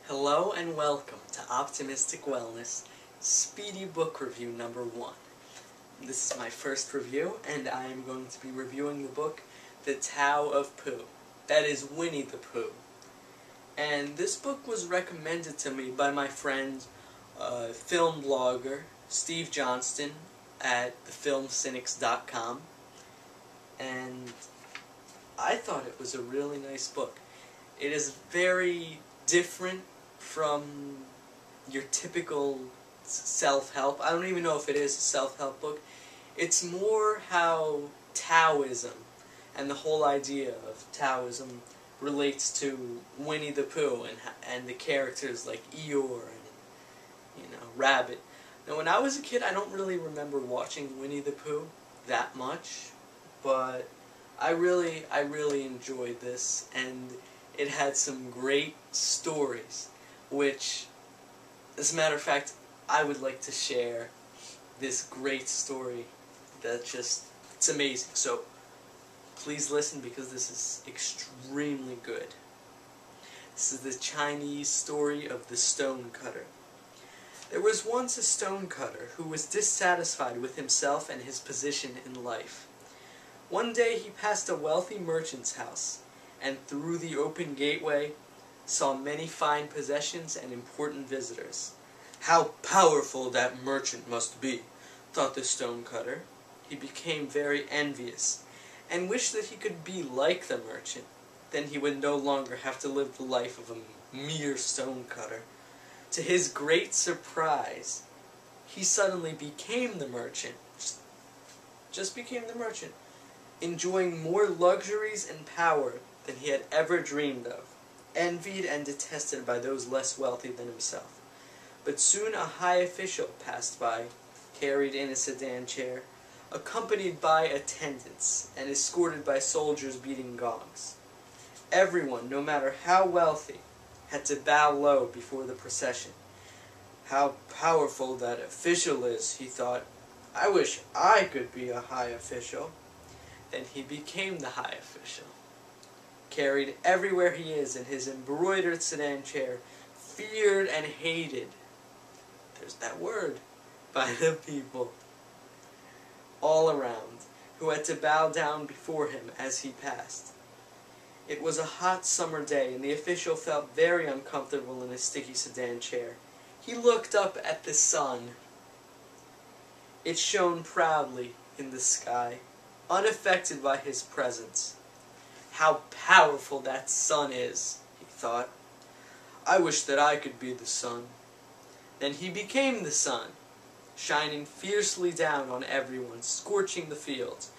Hello and welcome to Optimistic Wellness, Speedy Book Review number 1. This is my first review, and I am going to be reviewing the book, The Tao of Pooh. That is Winnie the Pooh. And this book was recommended to me by my friend, film blogger, Steve Johnston at thefilmcynics.com. And I thought it was a really nice book. It is very different from your typical self-help. I don't even know if it is a self-help book. It's more how Taoism and the whole idea of Taoism relates to Winnie the Pooh and the characters like Eeyore and Rabbit. Now, when I was a kid, I don't really remember watching Winnie the Pooh that much, but I really enjoyed this, and it had some great stories, which, as a matter of fact, I would like to share this great story it's amazing. So, please listen because this is extremely good. This is the Chinese story of the stonecutter. There was once a stonecutter who was dissatisfied with himself and his position in life. One day he passed a wealthy merchant's house, and through the open gateway saw many fine possessions and important visitors. How powerful that merchant must be, thought the stonecutter. He became very envious, and wished that he could be like the merchant. Then he would no longer have to live the life of a mere stonecutter. To his great surprise, he suddenly became the merchant. Just became the merchant, enjoying more luxuries and power than he had ever dreamed of, envied and detested by those less wealthy than himself. But soon a high official passed by, carried in a sedan chair, accompanied by attendants, and escorted by soldiers beating gongs. Everyone, no matter how wealthy, had to bow low before the procession. How powerful that official is, he thought. I wish I could be a high official. Then he became the high official. Carried everywhere he is in his embroidered sedan chair, feared and hated, there's that word, by the people all around, who had to bow down before him as he passed. It was a hot summer day, and the official felt very uncomfortable in his sticky sedan chair. He looked up at the sun. It shone proudly in the sky, unaffected by his presence. How powerful that sun is, he thought. I wish that I could be the sun. Then he became the sun, shining fiercely down on everyone, scorching the fields,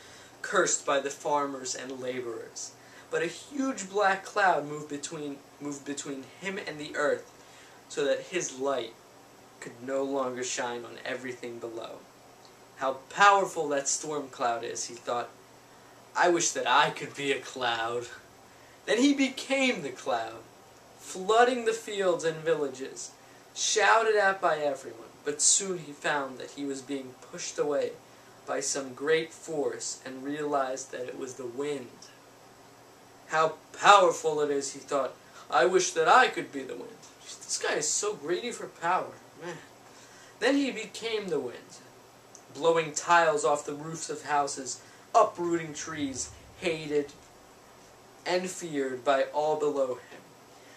cursed by the farmers and laborers. But a huge black cloud moved between him and the earth, so that his light could no longer shine on everything below. How powerful that storm cloud is, he thought. I wish that I could be a cloud. Then he became the cloud, flooding the fields and villages, shouted at by everyone, but soon he found that he was being pushed away by some great force and realized that it was the wind. How powerful it is, he thought. I wish that I could be the wind. This guy is so greedy for power, man. Then he became the wind, blowing tiles off the roofs of houses, uprooting trees, hated and feared by all below him.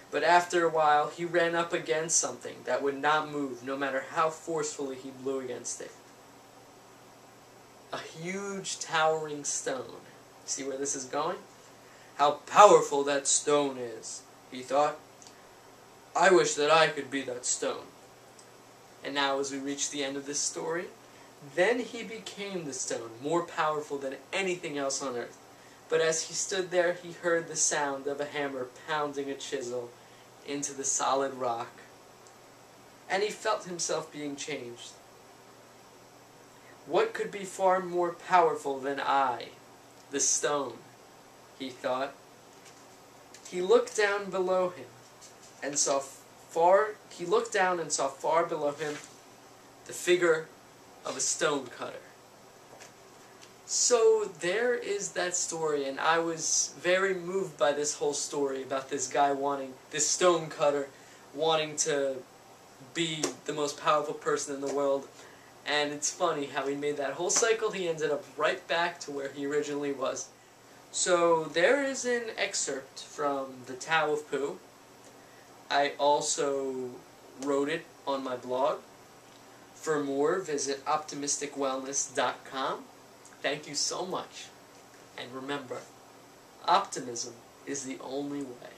But after a while, he ran up against something that would not move, no matter how forcefully he blew against it. A huge, towering stone. See where this is going? How powerful that stone is, he thought. I wish that I could be that stone. And now, as we reach the end of this story, then he became the stone, more powerful than anything else on earth. But as he stood there, he heard the sound of a hammer pounding a chisel into the solid rock, and he felt himself being changed. What could be far more powerful than I, the stone, he thought. He looked down below him and saw far below him the figure of a stonecutter. So there is that story, and I was very moved by this whole story about this guy this stonecutter wanting to be the most powerful person in the world. And it's funny how he made that whole cycle. He ended up right back to where he originally was. So there is an excerpt from the Tao of Pooh. I also wrote it on my blog. For more, visit optimisticwellness.com. Thank you so much. And remember, optimism is the only way.